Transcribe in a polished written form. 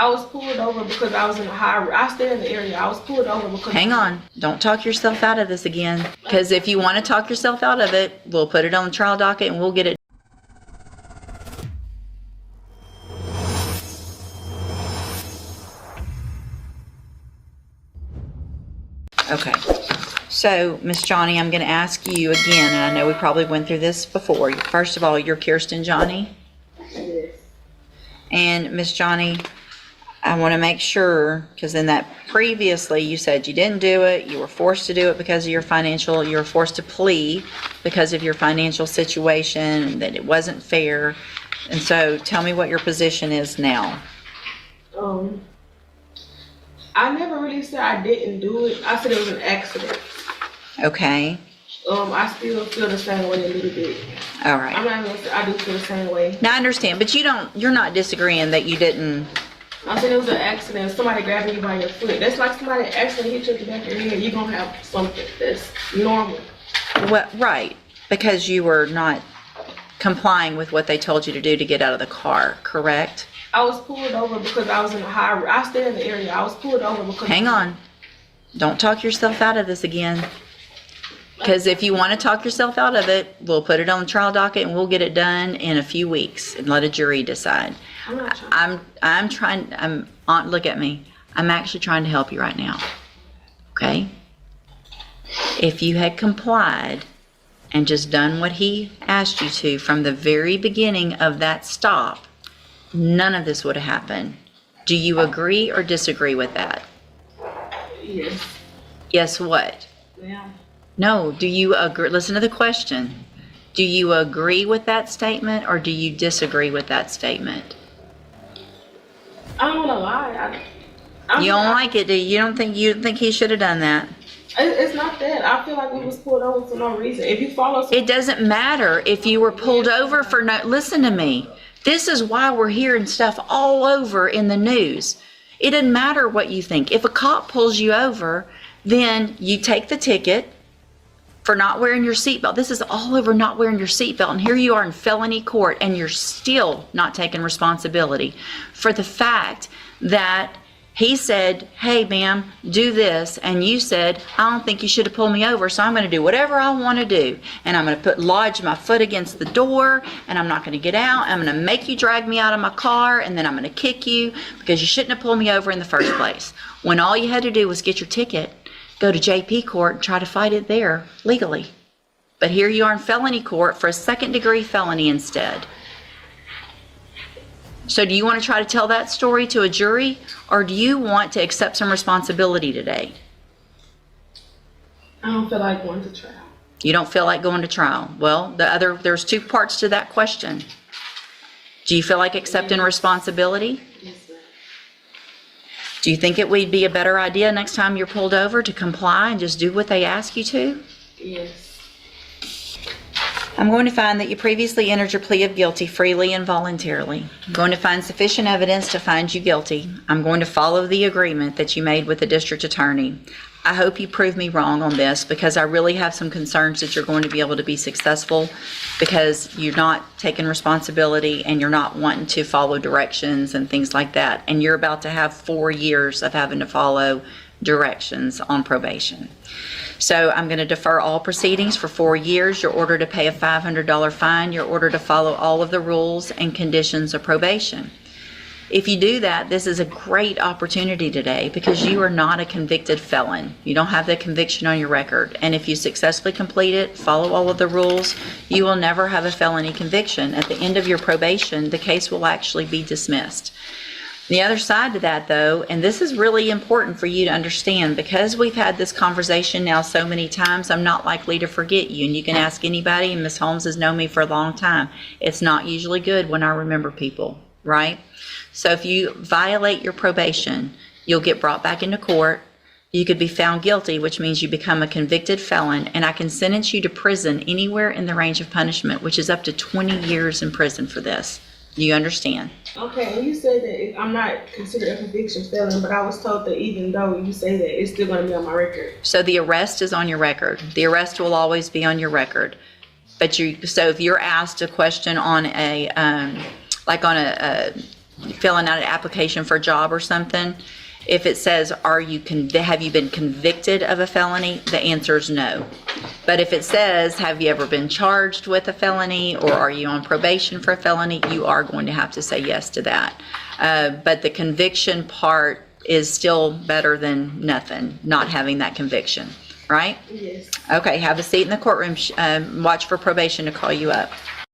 I was pulled over because I was in a I stay in the area. I was pulled over because... Hang on. Don't talk yourself out of this again. Because if you want to talk yourself out of it, we'll put it on the trial docket and we'll get it. Okay. So, Miss Johnny, I'm going to ask you again, and I know we probably went through this before. First of all, you're Kirsten Johnny? Yes. And Miss Johnny, I want to make sure, because in that previously you said you didn't do it, you were forced to do it because of your financial, you were forced to plea because of your financial situation, and that it wasn't fair. And so tell me what your position is now. I never really said I didn't do it. I said it was an accident. Okay. I still feel the same way a little bit. All right. I'm not gonna say I do feel the same way. Now I understand, but you're not disagreeing that you didn't. I said it was an accident. Somebody grabbing you by your foot. That's like somebody accidentally hit you in the back of your head. You're gonna have something that's normal. Well, right, because you were not complying with what they told you to do to get out of the car, correct? I was pulled over because I was in a I stay in the area. I was pulled over because... Hang on. Don't talk yourself out of this again. Because if you want to talk yourself out of it, we'll put it on the trial docket and we'll get it done in a few weeks and let a jury decide. I'm not trying. Look at me. I'm actually trying to help you right now. Okay? If you had complied and just done what he asked you to from the very beginning of that stop, none of this would have happened. Do you agree or disagree with that? Yes. Yes, what? Yeah. No, do you agree? Listen to the question. Do you agree with that statement or do you disagree with that statement? I don't want to lie. You don't like it, do you? You don't think he should have done that? It's not that. I feel like we was pulled over for no reason. If you follow... It doesn't matter if you were pulled over for no... Listen to me. This is why we're hearing stuff all over in the news. It doesn't matter what you think. If a cop pulls you over, then you take the ticket for not wearing your seatbelt. This is all over not wearing your seatbelt. And here you are in felony court and you're still not taking responsibility for the fact that he said, hey, ma'am, do this. And you said, I don't think you should have pulled me over, so I'm going to do whatever I want to do. And I'm going to lodge my foot against the door, and I'm not going to get out. I'm going to make you drag me out of my car, and then I'm going to kick you because you shouldn't have pulled me over in the first place. When all you had to do was get your ticket, go to JP court, and try to fight it there legally. But here you are in felony court for a second-degree felony instead. So do you want to try to tell that story to a jury, or do you want to accept some responsibility today? I don't feel like going to trial. You don't feel like going to trial. Well, there's two parts to that question. Do you feel like accepting responsibility? Yes, ma'am. Do you think it would be a better idea next time you're pulled over to comply and just do what they ask you to? Yes. I'm going to find that you previously entered your plea of guilty freely and voluntarily. I'm going to find sufficient evidence to find you guilty. I'm going to follow the agreement that you made with the district attorney. I hope you prove me wrong on this because I really have some concerns that you're going to be able to be successful because you're not taking responsibility and you're not wanting to follow directions and things like that. And you're about to have 4 years of having to follow directions on probation. So I'm going to defer all proceedings for 4 years. You're ordered to pay a $500 fine. You're ordered to follow all of the rules and conditions of probation. If you do that, this is a great opportunity today because you are not a convicted felon. You don't have that conviction on your record. And if you successfully complete it, follow all of the rules, you will never have a felony conviction. At the end of your probation, the case will actually be dismissed. The other side to that, though, and this is really important for you to understand, because we've had this conversation now so many times, I'm not likely to forget you. And you can ask anybody, and Ms. Holmes has known me for a long time. It's not usually good when I remember people, right? So if you violate your probation, you'll get brought back into court. You could be found guilty, which means you become a convicted felon, and I can sentence you to prison anywhere in the range of punishment, which is up to 20 years in prison for this. Do you understand? Okay, and you said that I'm not considered a conviction felon, but I was told that even though you say that, it's still going to be on my record. So the arrest is on your record. The arrest will always be on your record. But so if you're asked a question on a filling out an application for a job or something, if it says, have you been convicted of a felony? The answer is no. But if it says, have you ever been charged with a felony, or are you on probation for a felony? You are going to have to say yes to that. But the conviction part is still better than nothing, not having that conviction, right? Yes. Okay, have a seat in the courtroom. Watch for probation to call you up.